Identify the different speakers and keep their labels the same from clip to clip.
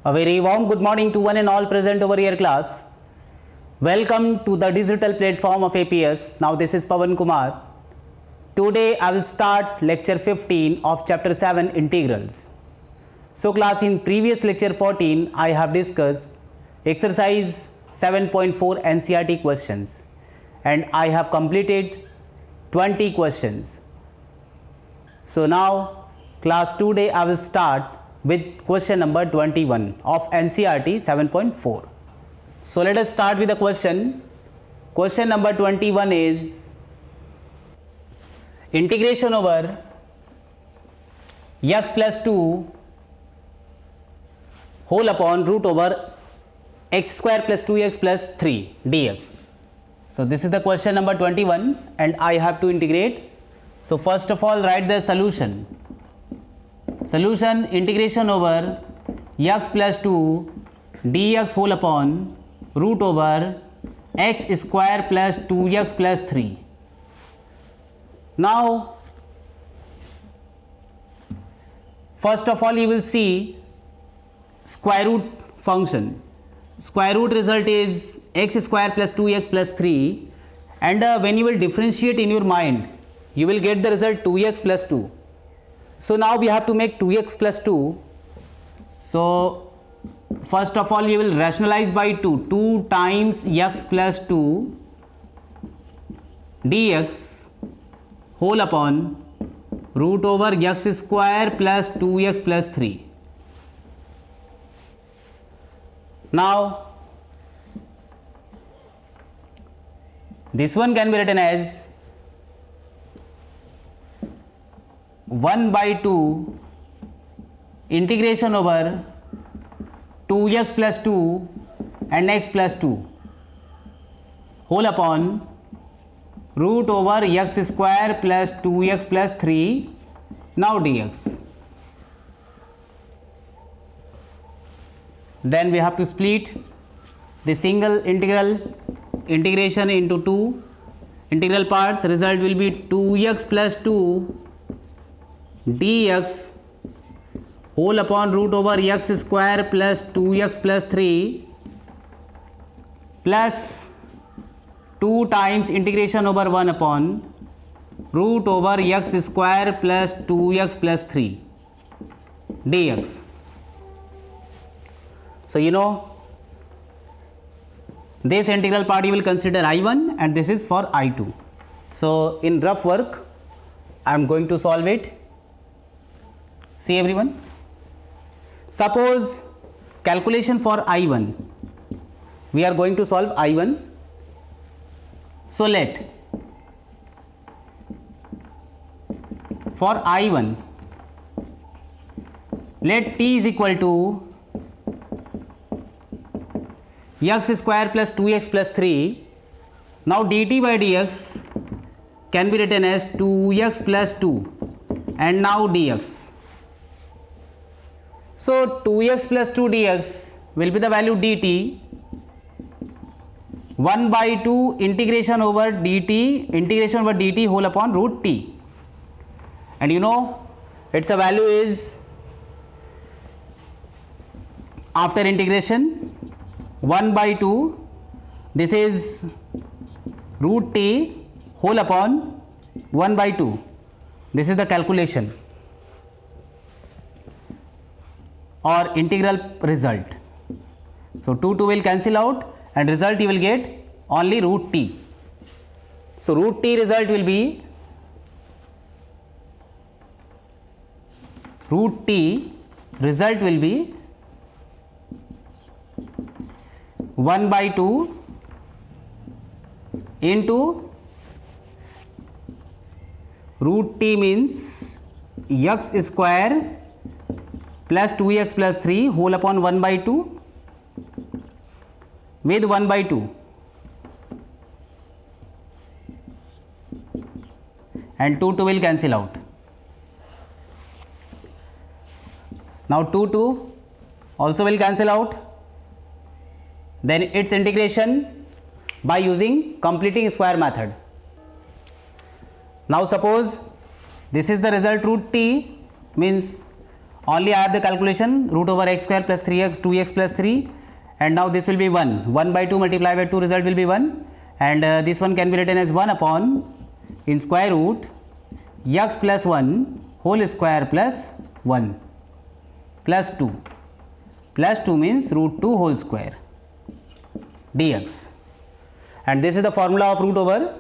Speaker 1: A very warm good morning to one and all present over here class. Welcome to the digital platform of APS. Now this is Pawan Kumar. Today I will start lecture 15 of chapter 7 integrals. So class, in previous lecture 14 I have discussed exercise 7.4 NCERT questions and I have completed 20 questions. So now class, today I will start with question number 21 of NCERT 7.4. So let us start with the question. Question number 21 is integration over x plus 2 whole upon root over x square plus 2x plus 3 dx. So this is the question number 21 and I have to integrate. So first of all, write the solution. Solution: integration over x plus 2 dx whole upon root over x square plus 2x plus 3. Now first of all you will see square root function. Square root result is x square plus 2x plus 3, and when you will differentiate in your mind you will get the result 2x plus 2. So now we have to make 2x plus 2. So first of all you will rationalize by 2 times x plus 2 dx whole upon root over x square plus 2x plus 3. Now this one can be written as 1 by 2 integration over 2x plus 2 and x plus 2 whole upon root over x square plus 2x plus 3 now dx. Then we have to split the single integration into two integral parts. Result will be 2x plus 2 dx whole upon root over x square plus 2x plus 3 plus 2 times integration over 1 upon root over x square plus 2x plus 3 dx. So you know this integral part you will consider I1 and this is for I2. So in rough work I am going to solve it. See everyone, suppose calculation for I1, we are going to solve I1. So let for I1 let t is equal to x square plus 2x plus 3. Now dt by dx can be written as 2x plus 2 and now dx. So 2x plus 2 dx will be the value dt 1 by 2 integration over dt whole upon root t, and you know its a value is after integration 1 by 2, this is root t whole upon 1 by 2. This is the calculation or integral result. So 2 will cancel out and result you will get only root t. So root t result will be 1 by 2 into root t means x square plus 2x plus 3 whole upon 1 by 2 with 1 by 2 and 2 will cancel out. Now 2 also will cancel out. Then its integration by using completing square method. Now suppose this is the result root t means only I have the calculation root over x square plus 3x 2x plus 3, and now this will be 1. 1 by 2 multiplied by 2 result will be 1, and this one can be written as 1 upon in square root x plus 1 whole square plus 1 plus 2. Plus 2 means root 2 whole square dx, and this is the formula of root over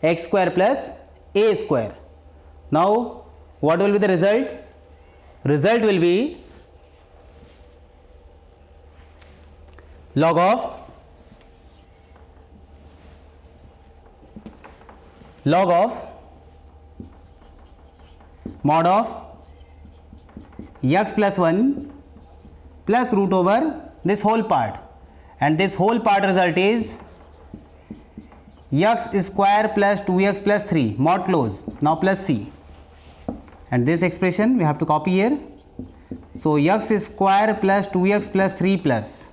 Speaker 1: x square plus a square. Now what will be the result? Result will be log of mod of x plus 1 plus root over this whole part, and this whole part result is x square plus 2x plus 3 mod close, now plus c, and this expression we have to copy here. So x square plus 2x plus 3 plus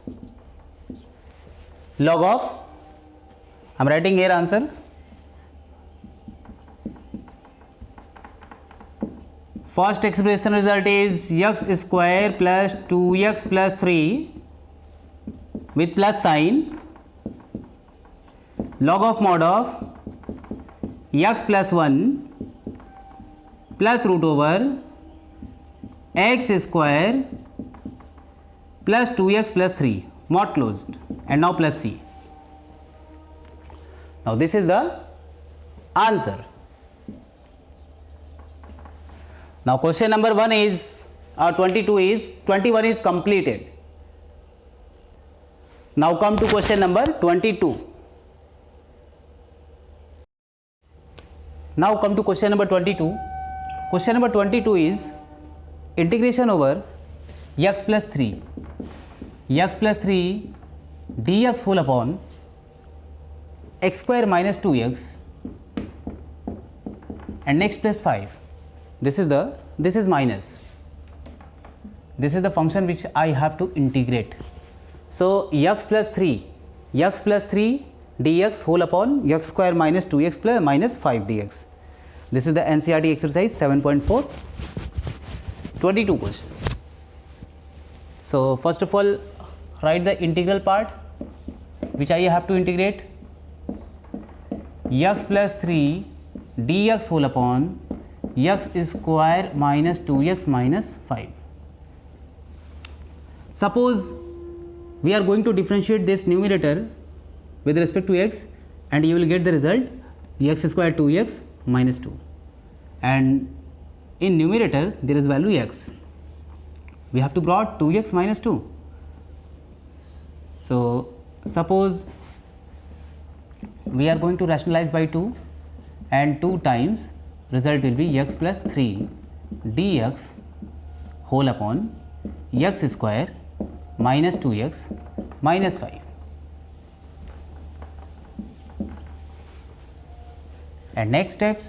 Speaker 1: log of, I am writing here answer, first expression result is x square plus 2x plus 3 with plus sign, log of mod of x plus 1 plus root over x square plus 2x plus 3 mod closed, and now plus c. Now this is the answer. Now question number 1 is 22 is 21 is completed. Now come to question number 22. Now come to question number 22. Question number 22 is integration over x plus 3 dx whole upon x square minus 2x and x plus 5. This is minus. This is the function which I have to integrate. So x plus 3 dx whole upon x square minus 2x plus minus 5 dx. This is the NCERT exercise 7.4, 22 questions. So first of all, write the integral part which I have to integrate. X plus 3 dx whole upon x square minus 2x minus 5. Suppose we are going to differentiate this numerator with respect to x, and you will get the result x square 2x minus 2, and in numerator there is value x. We have to brought 2x minus 2. So suppose we are going to rationalize by 2, and 2 times result will be x plus 3 dx whole upon x square minus 2x minus 5. And next step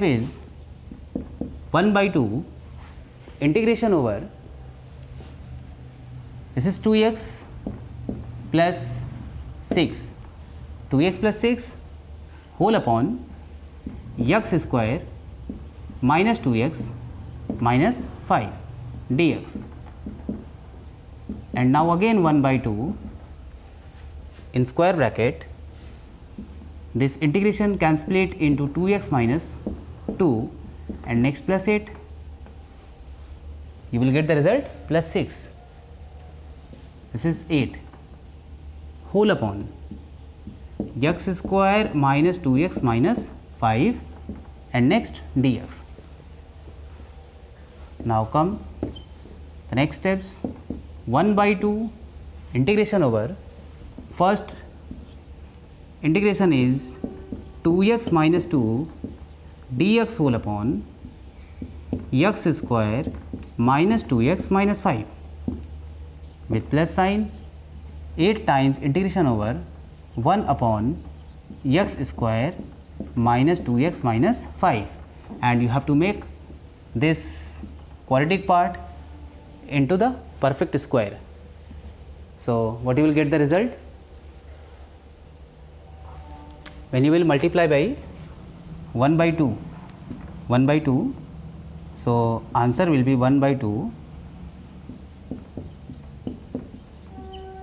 Speaker 1: is 1 by 2 integration over, this is 2x plus 6, 2x plus 6 whole upon x square minus 2x minus 5 dx, and now again 1 by 2 in square bracket. This integration can split into 2x minus 2 and next plus 8. You will get the result plus 6. This is 8 whole upon x square minus 2x minus 5 and next dx. Now come the next steps. 1 by 2 integration over, first integration is 2x minus 2 dx whole upon x square minus 2x minus 5 with plus sign, 8 times integration over 1 upon x square minus 2x minus 5, and you have to make this quadratic part into the perfect square. So what you will get the result? When you will multiply by 1 by 2, 1 by 2. So answer will be 1 by 2.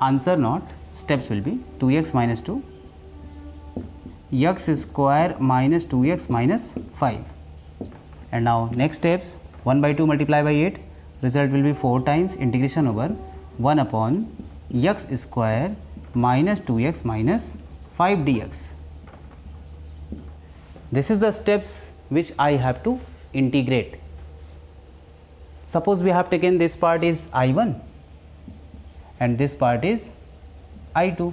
Speaker 1: Answer not, steps will be 2x minus 2, x square minus 2x minus 5. And now next steps, 1 by 2 multiply by 8, result will be 4 times integration over 1 upon x square minus 2x minus 5 dx. This is the steps which I have to integrate. Suppose we have taken this part is I1 and this part is I2.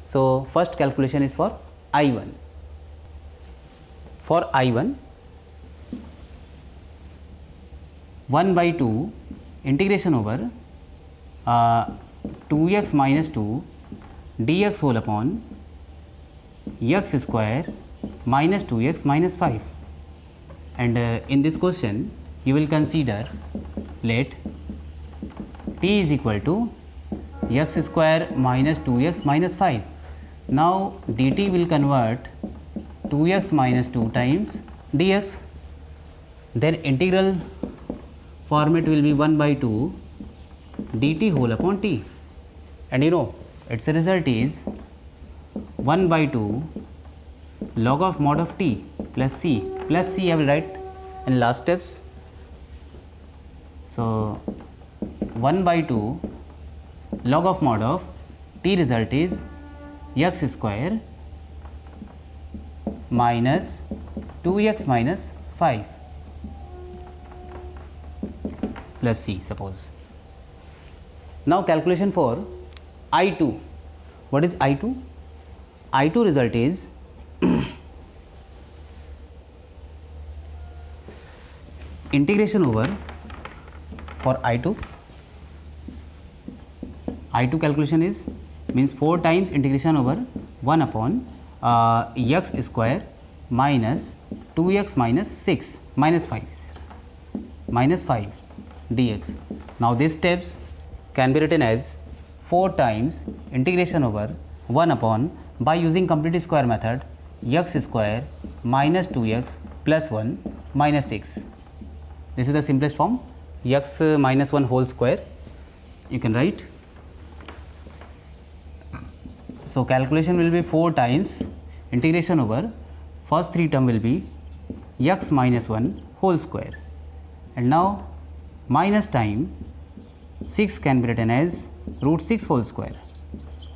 Speaker 1: So first calculation is for I1. For I1, 1 by 2 integration over 2x minus 2 dx whole upon x square minus 2x minus 5. And in this question you will consider, let t is equal to x square minus 2x minus 5. Now dt will convert 2x minus 2 times dx. Then integral format will be 1 by 2 dt whole upon t. And you know its result is 1 by 2 log of mod of t plus c. Plus c I will write in last steps. So 1 by 2 log of mod of t result is x square minus 2x minus 5 plus c suppose. Now calculation for I2. What is I2? I2 result is integration over for I2 calculation is means 4 times integration over 1 upon x square minus 2x minus 6 minus 5 minus 5 dx. Now these steps can be written as 4 times integration over 1 upon, by using complete square method, x square minus 2x plus 1 minus 6. This is the simplest form, x minus 1 whole square you can write. So calculation will be 4 times integration over first 3 term will be x minus 1 whole square, and now minus time 6 can be written as root 6 whole square.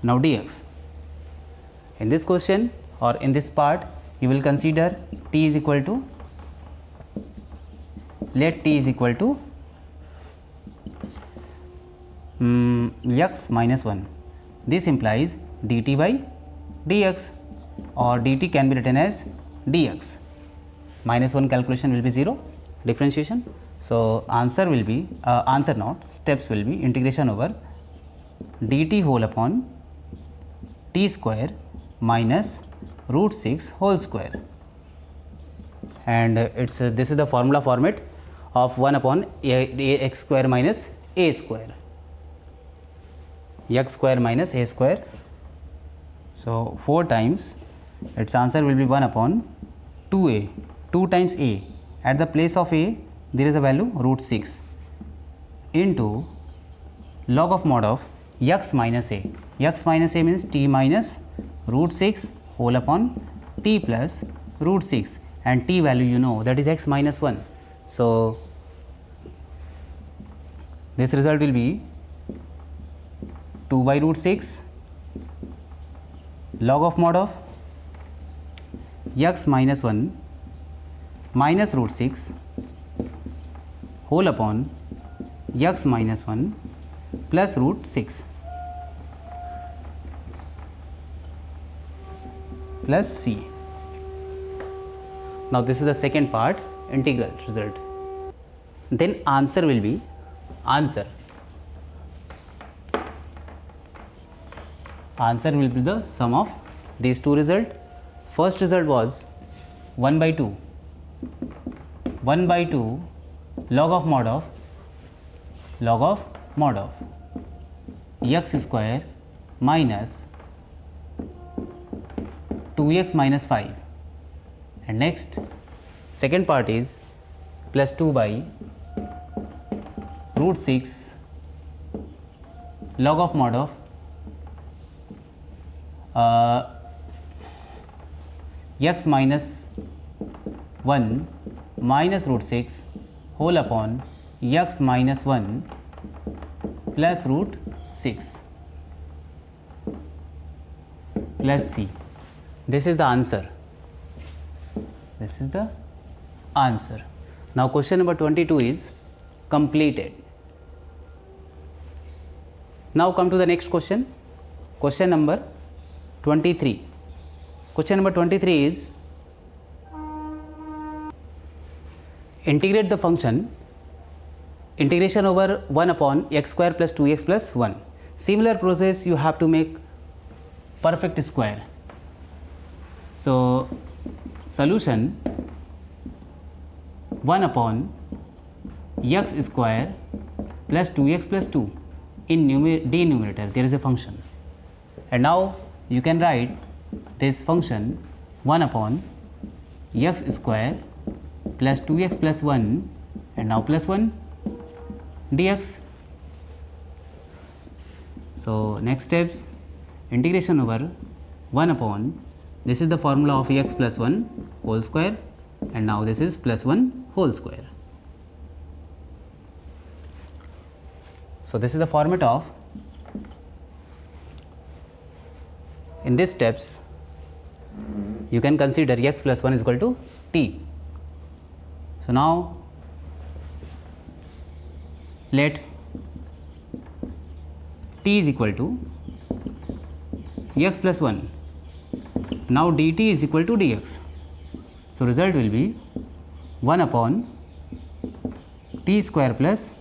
Speaker 1: Now dx. In this question or in this part you will consider t is equal to, let t is equal to x minus 1. This implies dt by dx, or dt can be written as dx. Minus 1 calculation will be 0, differentiation. So answer will be answer not, steps will be integration over dt whole upon t square minus root 6 whole square. And it's this is the formula format of 1 upon x square minus a square, x square minus a square. So 4 times its answer will be 1 upon 2a, 2 times a, at the place of a there is a value root 6 into log of mod of x minus a. X minus a means t minus root 6 whole upon t plus root 6, and t value you know, that is x minus 1. So this result will be 2 by root 6 log of mod of x minus 1 minus root 6 whole upon x minus 1 plus root 6 plus c. Now this is the second part, integral result. Then answer will be answer will be the sum of these two results. First result was 1 by 2 log of mod of x square minus 2x minus 5, and next Second part is plus 2 by root 6 log of mod of x minus 1 minus root 6 whole upon x minus 1 plus root 6 plus c. This is the answer. This is the answer. Now question number 22 is completed. Now come to the next question. Question number 23. Question number 23 is integrate the function integration over 1 upon x square plus 2x plus 1. Similar process you have to make perfect square. So solution 1 upon x square plus 2x plus 2 in denominator there is a function, and now you can write this function 1 upon x square plus 2x plus 1 and now plus 1 dx. So next steps, integration over 1 upon, this is the formula of x plus 1 whole square, and now this is plus 1 whole square. So this is the format of, in these steps you can consider x plus 1 is equal to t. So now let t is equal to x plus 1. Now dt is equal to dx. So result will be 1 upon t square plus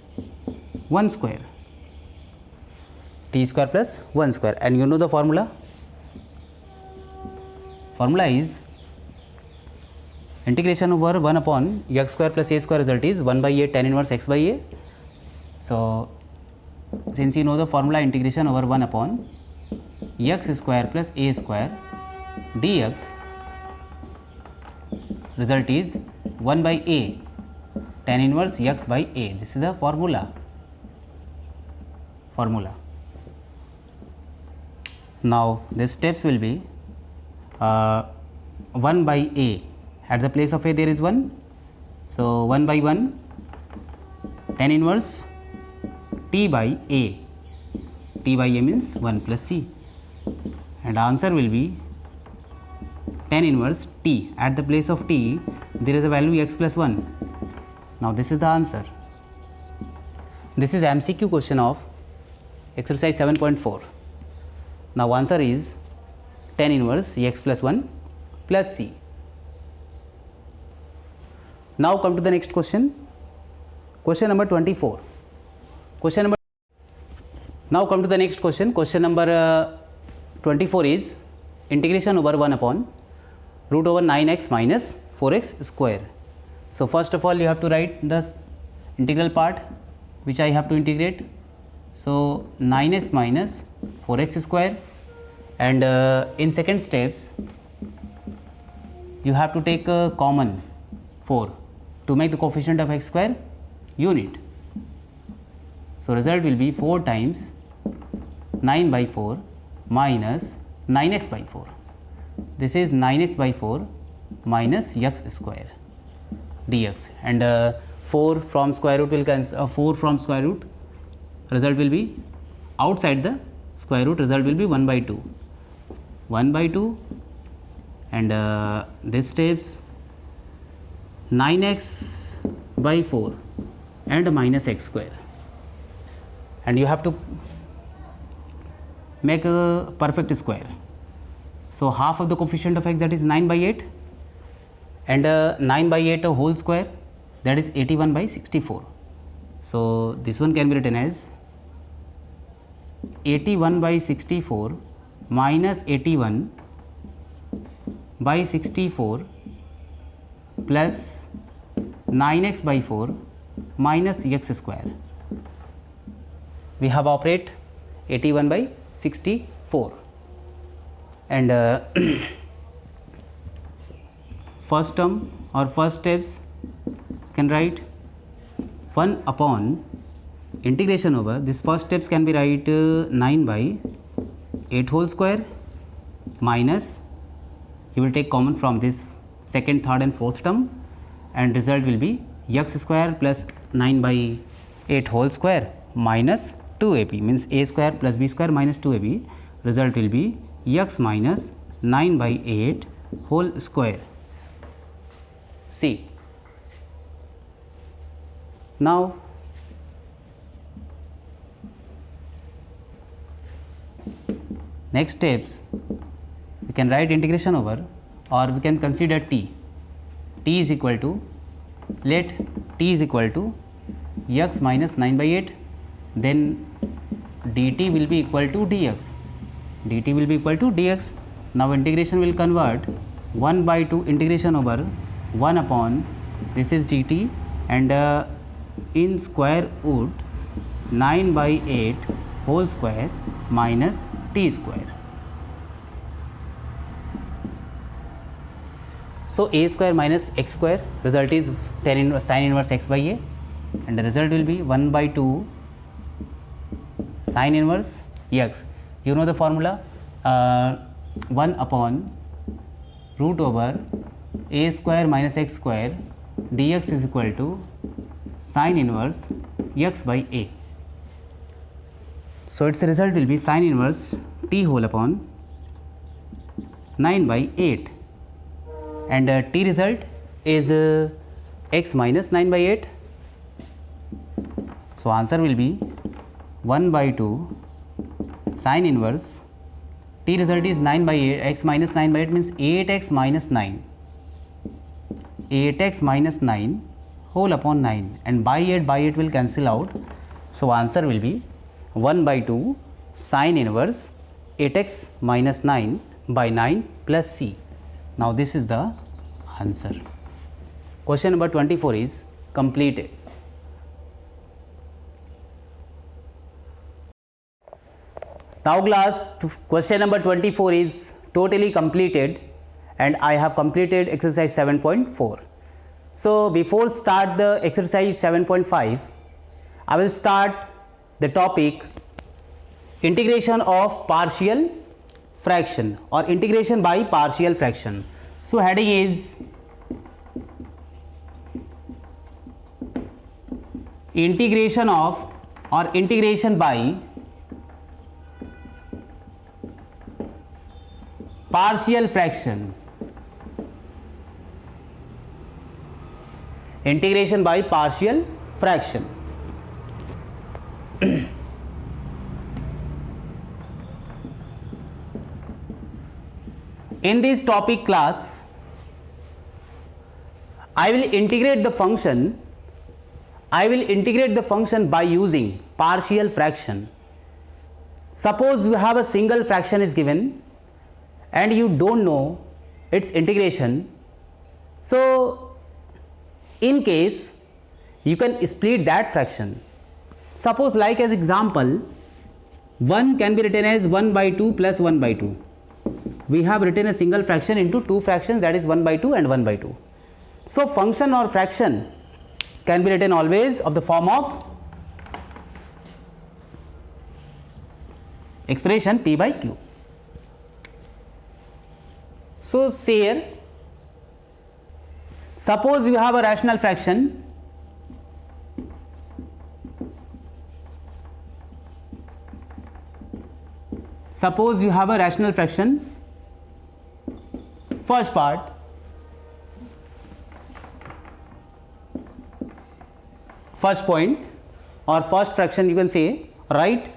Speaker 1: 1 square. T square plus 1 square, and you know the formula. Formula is integration over 1 upon x square plus a square, result is 1 by a tan inverse x by a. So since you know the formula, integration over 1 upon x square plus a square dx, result is 1 by a tan inverse x by a. This is the formula. Now the steps will be 1 by a, at the place of a there is 1, so 1 by 1 tan inverse t by a. T by a means 1 plus c, and answer will be tan inverse t. At the place of t there is a value x plus 1. Now this is the answer. This is MCQ question of exercise 7.4. Now answer is tan inverse x plus 1 plus c. Now come to the next question. Question number 24. Now come to the next question. Question number 24 is integration over 1 upon root over 9x minus 4x square. So first of all you have to write the integral part which I have to integrate. So 9x minus 4x square, and in second steps you have to take a common 4 to make the coefficient of x square unit. So result will be 4 times 9 by 4 minus 9x by 4. This is 9x by 4 minus x square dx, and 4 from square root will cancel. 4 from square root, result will be outside the square root, result will be 1 by 2. 1 by 2, and this steps 9x by 4 and minus x square, and you have to make a perfect square. So half of the coefficient of x, that is 9 by 8, and 9 by 8 a whole square, that is 81 by 64. So this one can be written as 81 by 64 minus 81 by 64 plus 9x by 4 minus x square. We have operate 81 by 64, and first term or first steps can write 1 upon integration over this first steps can be write 9 by 8 whole square minus you will take common from this second, third and fourth term and result will be x square plus 9 by 8 whole square minus 2ab means a square plus b square minus 2ab. Result will be x minus 9 by 8 whole square. See, now next steps we can write integration over or we can consider t is equal to, let t is equal to x minus 9 by 8, then dt will be equal to dx, dt will be equal to dx. Now integration will convert 1 by 2 integration over 1 upon this is dt and in square root 9 by 8 whole square minus t square. So a square minus x square result is sin inverse x by a and the result will be 1 by 2 sin inverse x. You know the formula 1 upon root over a square minus x square dx is equal to sin inverse x by a. So its result will be sin inverse t whole upon 9 by 8 and t result is x minus 9 by 8. So answer will be 1 by 2 sin inverse t result is 9 by 8, x minus 9 by 8 means 8x minus 9, 8x minus 9 whole upon 9 and by 8 will cancel out. So answer will be 1 by 2 sin inverse 8x minus 9 by 9 plus c. Now this is the answer. Question number 24 is completed. Now class, question number 24 is totally completed and I have completed exercise 7.4. So before start the exercise 7.5, I will start the topic integration of partial fraction or integration by partial fraction. So heading is integration of or integration by partial fraction, integration by partial fraction. In this topic class, I will integrate the function by using partial fraction. Suppose you have a single fraction is given and you don't know its integration. So in case you can split that fraction. Suppose like as example 1 can be written as 1 by 2 plus 1 by 2. We have written a single fraction into two fractions, that is 1 by 2 and 1 by 2. So function or fraction can be written always of the form of expression p by q. So say here, suppose you have a rational fraction first part first point or first fraction you can say, right?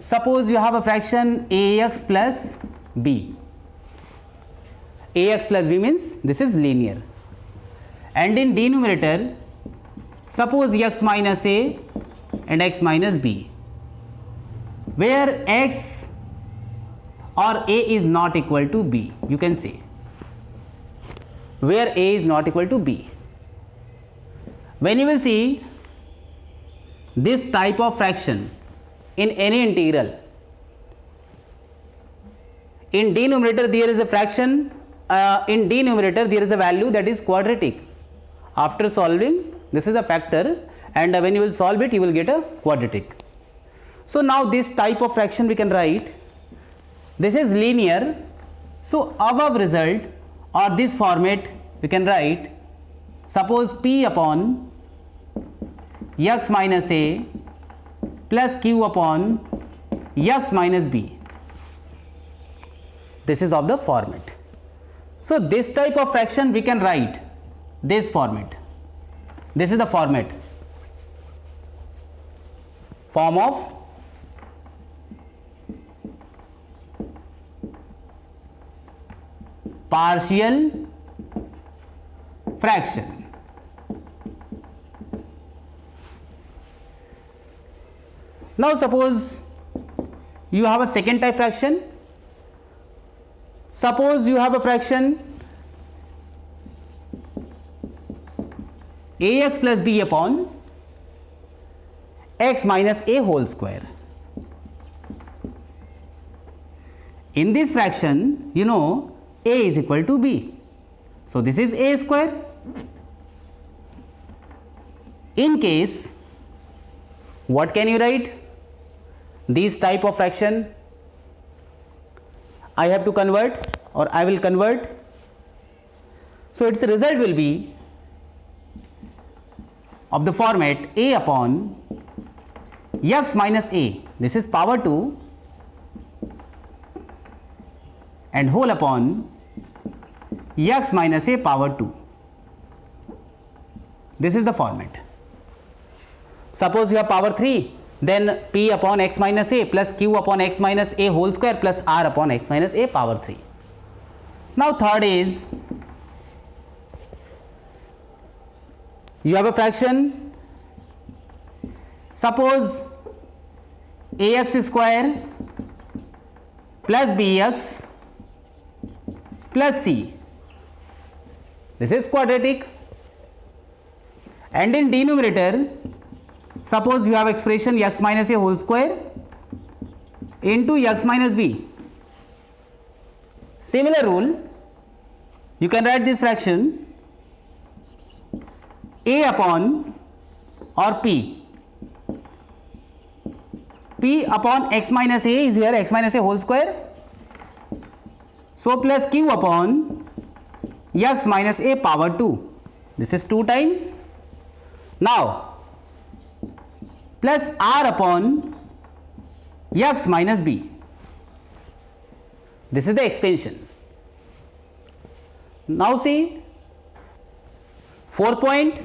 Speaker 1: Suppose you have a fraction ax plus b. Ax plus b means this is linear, and in denominator suppose x minus a and x minus b, where x or a is not equal to b, you can say where a is not equal to b. When you will see this type of fraction in any integral, in denominator there is a fraction in denominator there is a value that is quadratic. After solving, this is a factor, and when you will solve it, you will get a quadratic. So now this type of fraction we can write, this is linear. So above result or this format we can write, suppose p upon x minus a plus q upon x minus b. This is of the format. So this type of fraction we can write this format. This is the form of partial fraction. Now suppose you have a second type fraction. Suppose you have a fraction ax plus b upon x minus a whole square. In this fraction, you know a is equal to b. So this is a square. In case, what can you write? These type of fraction I have to convert, or I will convert. So its result will be of the format a upon x minus a, this is power 2, and whole upon x minus a power 2. This is the format. Suppose you have power 3, then p upon x minus a plus q upon x minus a whole square plus r upon x minus a power 3. Now third is, you have a fraction, suppose ax square plus bx plus c. This is quadratic, and in denominator, suppose you have expression x minus a whole square into x minus b. Similar rule, you can write this fraction a upon or p upon x minus a is here x minus a whole square. So plus q upon x minus a power 2. This is 2 times. Now plus r upon x minus b. This is the expansion. Now see, 4 point,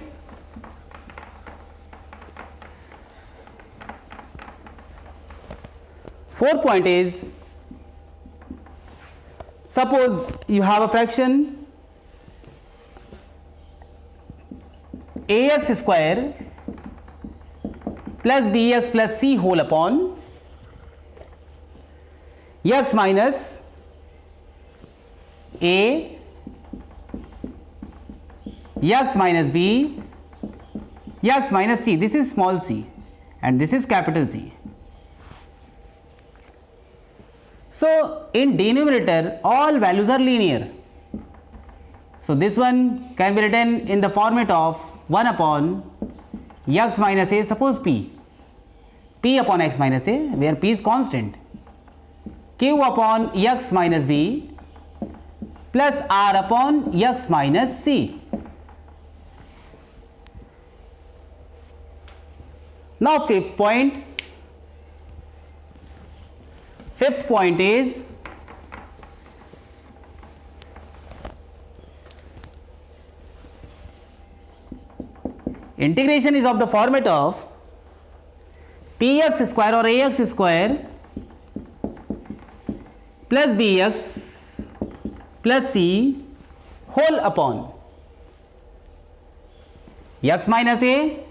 Speaker 1: is, suppose you have a fraction ax square plus bx plus c whole upon x minus a, x minus b, x minus c. This is small c and this is capital C. So in denominator all values are linear. So this one can be written in the format of 1 upon x minus a, suppose p upon x minus a, where p is constant, q upon x minus b plus r upon x minus c. Now fifth point is, integration is of the format of px square or ax square plus bx plus c whole upon x minus a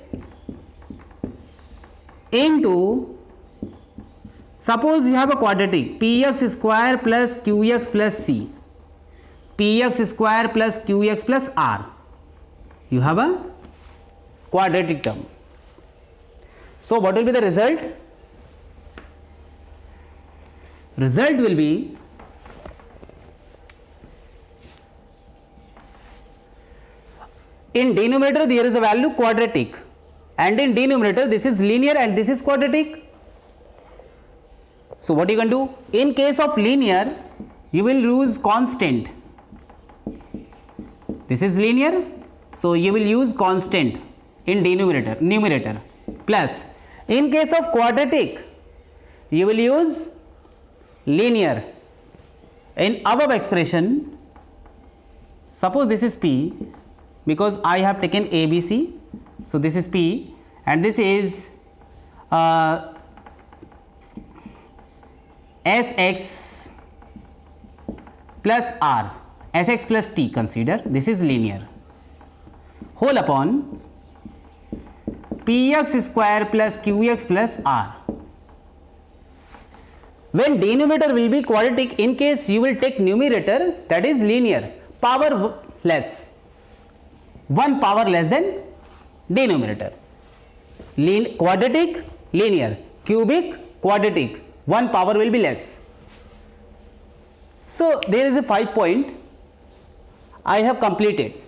Speaker 1: into, suppose you have a quadratic px square plus qx plus c, px square plus qx plus r. You have a quadratic term. So what will be the result? Result will be in denominator there is a value quadratic, and in denominator this is linear and this is quadratic. So what you can do, in case of linear you will use constant. This is linear, so you will use constant in numerator, plus in case of quadratic you will use linear. In above expression, suppose this is P, because I have taken ABC, so this is P and this is Sx plus R, Sx plus T consider, this is linear, whole upon Px square plus Qx plus R. When denominator will be quadratic, in case you will take numerator, that is linear, power less, one power less than denominator. Quadratic linear, cubic quadratic, one power will be less. So there is a 5 point I have completed.